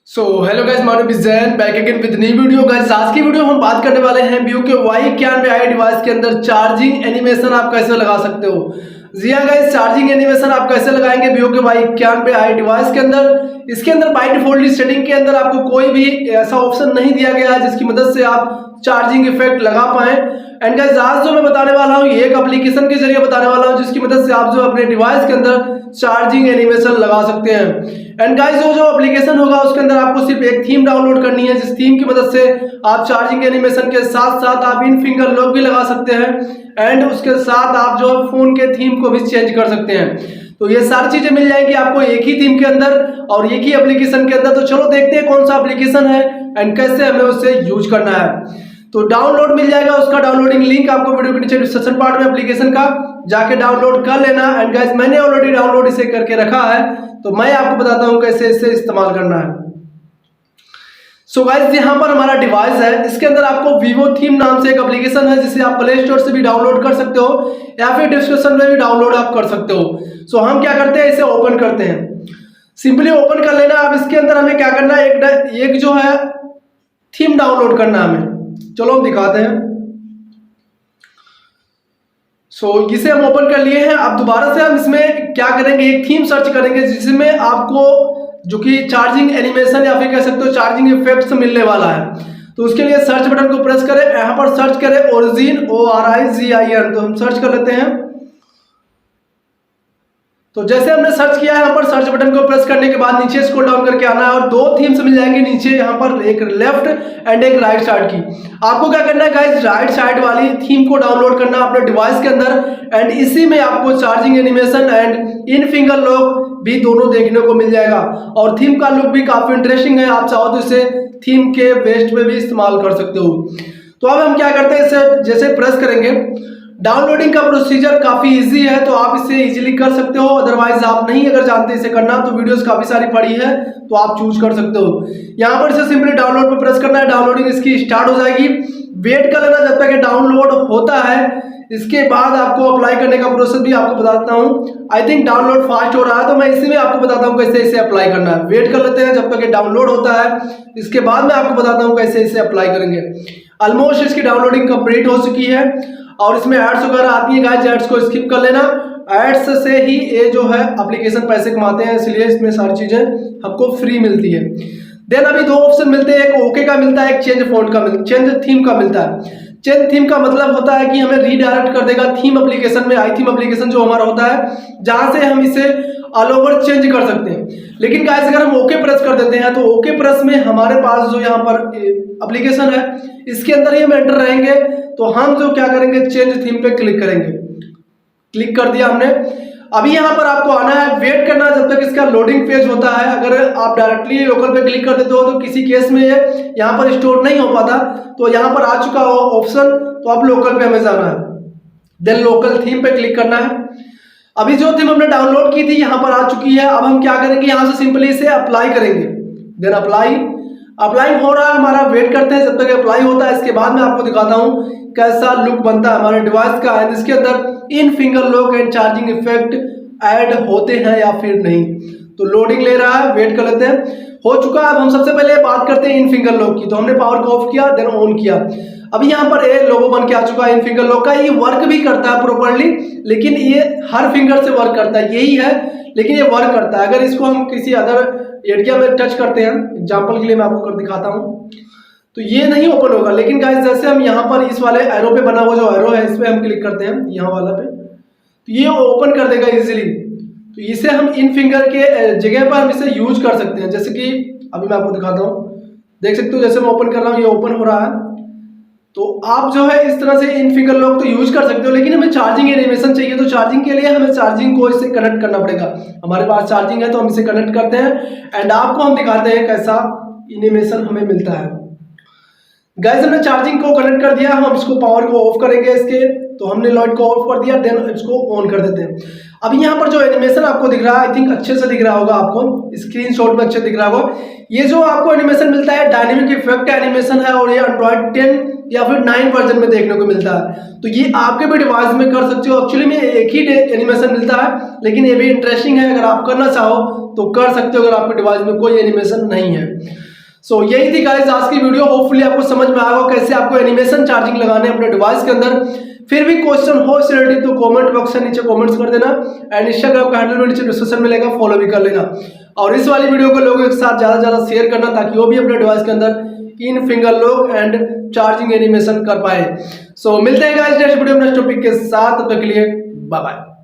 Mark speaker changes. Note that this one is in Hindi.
Speaker 1: So hello guys, my name is Jain, back again with new video. Guys आज की वीडियो हम बात करने वाले हैं Vivo के Y91i डिवाइस के अंदर चार्जिंग एनिमेशन आप कैसे लगा सकते हो। जी हाँ गाइस, चार्जिंग एनिमेशन आप कैसे लगाएंगे Vivo के Y91i डिवाइस के अंदर। इसके अंदर बाय डिफॉल्ट सेटिंग के अंदर आपको कोई भी ऐसा ऑप्शन नहीं दिया गया है जिसकी मदद से आप चार्जिंग इफेक्ट लगा पाए। एंड गाइस आज जो मैं बताने वाला हूँ ये एक एप्लीकेशन के जरिए बताने वाला हूँ जिसकी मदद से आप जो अपने डिवाइस के अंदर चार्जिंग एनिमेशन लगा सकते हैं। एंड गाइस जो एप्लीकेशन होगा उसके अंदर आपको सिर्फ एक थीम डाउनलोड करनी है, जिस थीम की मदद से आप चार्जिंग एनिमेशन के साथ साथ आप इन फिंगर लॉक भी लगा सकते हैं एंड उसके साथ आप जो फोन के थीम को भी चेंज कर सकते हैं। तो ये सारी चीजें मिल जाएंगी आपको एक ही थीम के अंदर और एक ही एप्लीकेशन के अंदर। तो चलो देखते हैं कौन सा एप्लीकेशन है एंड कैसे हमें उससे यूज करना है। तो डाउनलोड मिल जाएगा, उसका डाउनलोडिंग लिंक आपको वीडियो के नीचे डिस्क्रिप्शन पार्ट में एप्लीकेशन का जाके डाउनलोड कर लेना। एंड गाइस मैंने ऑलरेडी डाउनलोड इसे करके रखा है, तो मैं आपको बताता हूं कैसे इसे इस्तेमाल करना है। सो गाइस यहाँ पर हमारा डिवाइस है, इसके अंदर आपको Vivo थीम नाम से एक एप्लीकेशन है जिसे आप प्ले स्टोर से भी डाउनलोड कर सकते हो या फिर डिस्क्रिप्शन में भी डाउनलोड आप कर सकते हो। सो हम क्या करते हैं, इसे ओपन करते हैं। सिंपली ओपन कर लेना। अब इसके अंदर हमें क्या करना है, एक जो है थीम डाउनलोड करना है हमें। चलो हम दिखाते हैं। इसे हम ओपन कर लिए हैं। अब दोबारा से हम इसमें क्या करेंगे, एक थीम सर्च करेंगे जिसमें आपको जो कि चार्जिंग एनिमेशन या फिर कह सकते हो चार्जिंग इफेक्ट्स मिलने वाला है। तो उसके लिए सर्च बटन को प्रेस करें, यहाँ पर सर्च करें ओरिजिन ORIGIN। तो हम सर्च कर लेते हैं। तो जैसे हमने सर्च किया है, यहाँ पर सर्च बटन को प्रेस करने के बाद नीचे स्क्रॉल डाउन करके आना है और दो थीम्स मिल जाएंगे नीचे, यहाँ पर एक लेफ्ट एंड एक राइट साइड की। आपको क्या करना है गाइस, राइट साइड वाली थीम को डाउनलोड करना है अपने डिवाइस के अंदर एंड इसी में आपको charging animation and in finger lock भी दोनों देखने को मिल जाएगा। और थीम का लुक भी काफी इंटरेस्टिंग है, आप चाहो तो इसे थीम के बेस्ट में भी इस्तेमाल कर सकते हो। तो अब हम क्या करते हैं, इसे जैसे प्रेस करेंगे, डाउनलोडिंग का प्रोसीजर काफी इजी है तो आप इसे इजीली कर सकते हो। अदरवाइज आप नहीं अगर जानते इसे करना तो वीडियोस काफी सारी पड़ी है तो आप चूज कर सकते हो। यहाँ पर इसे सिंपली डाउनलोड पर प्रेस करना है, डाउनलोडिंग इसकी स्टार्ट हो जाएगी। वेट कर लेना जब तक ये डाउनलोड होता है। इसके बाद आपको अप्लाई करने का प्रोसेस भी आपको बताता हूँ। आई थिंक डाउनलोड फास्ट हो रहा है तो मैं इसी में आपको बताता हूँ कैसे इसे अप्लाई करना है। वेट कर लेते हैं जब तक ये डाउनलोड होता है, इसके बाद मैं आपको बताता हूँ कैसे इसे अप्लाई करेंगे। ऑलमोस्ट इसकी डाउनलोडिंग कंप्लीट हो चुकी है और इसमें एड्स वगैरह आती है गाइस, एड्स को स्किप कर लेना। एड्स से ही ये जो है एप्लीकेशन पैसे कमाते हैं, इसलिए इसमें सारी चीजें हमको फ्री मिलती है। देन अभी दो ऑप्शन मिलते हैं, एक ओके का मिलता है, एक चेंज फॉन्ट का चेंज थीम का मिलता है। चेंज थीम का मतलब होता है कि हमें रीडायरेक्ट कर देगा थीम एप्लीकेशन में, आई थीम एप्लीकेशन जो हमारा होता है, जहां से हम इसे ऑल ओवर चेंज कर सकते हैं। लेकिन गाइस अगर हम ओके प्रेस कर देते हैं तो ओके प्रेस में हमारे पास जो यहाँ पर एप्लीकेशन है इसके अंदर ही हम एंटर रहेंगे। तो हम जो क्या करेंगे, चेंज थीम पे क्लिक करेंगे। क्लिक कर दिया हमने। अभी यहाँ पर आपको आना है, वेट करना जब तक इसका लोडिंग पेज होता है। अगर आप डायरेक्टली लोकल पे क्लिक कर देते हो तो किसी केस में ये यहाँ पर स्टोर नहीं हो पाता। तो यहाँ पर आ चुका हो ऑप्शन, तो आप लोकल पे हमें जाना है। देन लोकल थीम पे क्लिक करना है। अभी जो थीम हमने डाउनलोड की थी यहाँ पर आ चुकी है। अब हम क्या करेंगे, यहाँ से सिंपली इसे अप्लाई करेंगे। देन अप्लाई हो रहा है हमारा, वेट करते हैं जब तक अप्लाई होता है। इसके बाद मैं आपको दिखाता हूँ कैसा लुक बनता है हमारे डिवाइस का एंड इसके अंदर इन finger lock and charging effect add होते हैं या फिर नहीं। तो लोडिंग ले रहा है, वेट कर लेते हैं। हो चुका है। अब हम सबसे पहले बात करते हैं इन फिंगर लॉक की। तो हमने पावर को ऑफ किया, देन ऑन किया। अभी यहाँ पर ये लोगो बन के आ चुका है इन फिंगर लॉक का। ये वर्क भी करता है प्रॉपर्ली, लेकिन ये हर फिंगर से वर्क करता है, यही है, लेकिन ये वर्क करता है। अगर इसको हम किसी अदर एरिया में टच करते हैं, एग्जांपल के लिए मैं आपको कर दिखाता हूँ, तो ये नहीं ओपन होगा। लेकिन गाइस जैसे हम यहाँ पर इस वाले एरो पे बना हुआ जो एरो है इस पे हम क्लिक करते हैं, यहाँ वाला पे, तो ये ओपन कर देगा इजीली। तो इसे हम इन फिंगर के जगह पर हम इसे यूज कर सकते हैं। जैसे कि अभी मैं आपको दिखाता हूँ, देख सकते हो जैसे मैं ओपन कर रहा हूँ ये ओपन हो रहा है। तो आप जो है इस तरह से इन फिंगर लॉक तो यूज कर सकते हो, लेकिन हमें चार्जिंग एनिमेशन चाहिए। तो चार्जिंग के लिए हमें चार्जिंग को इससे कनेक्ट करना पड़ेगा। हमारे पास चार्जिंग है तो हम इसे कनेक्ट करते हैं एंड आपको हम दिखाते हैं कैसा एनिमेशन हमें मिलता है। गाइस हमने चार्जिंग को कनेक्ट कर दिया, हम इसको पावर को ऑफ करेंगे इसके। तो हमने लाइट को ऑफ कर दिया, देन इसको ऑन कर देते हैं। अभी यहाँ पर जो एनिमेशन आपको दिख रहा है, आई थिंक अच्छे से दिख रहा होगा आपको, स्क्रीनशॉट में अच्छे दिख रहा होगा। ये जो आपको एनिमेशन मिलता है डायनेमिक इफेक्ट एनिमेशन है और ये एंड्रॉइड 10 या फिर 9 वर्जन में देखने को मिलता है। तो ये आपके भी डिवाइस में कर सकते हो। एक्चुअली में एक ही एनिमेशन मिलता है, लेकिन ये भी इंटरेस्टिंग है। अगर आप करना चाहो तो कर सकते हो अगर आपके डिवाइस में कोई एनिमेशन नहीं है। सो यही थी गाइस आज की वीडियो। होपफुली आपको समझ में आएगा कैसे आपको एनिमेशन चार्जिंग लगाने अपने डिवाइस के अंदर। फिर भी क्वेश्चन हो इस रिलेटेड तो कमेंट बॉक्स से नीचे कमेंट्स कर देना एंड इंस्टाग्राम का हैंडल में नीचे डिस्क्रिप्शन मिलेगा, फॉलो भी कर लेना। और इस वाली वीडियो को लोगों के साथ ज्यादा से ज्यादा शेयर करना ताकि वो भी अपने डिवाइस के अंदर इन finger lock and charging animation कर पाए। सो मिलते हैं गाइस नेक्स्ट वीडियो में नेक्स्ट टॉपिक के साथ। तब तक के लिए बाय बाय।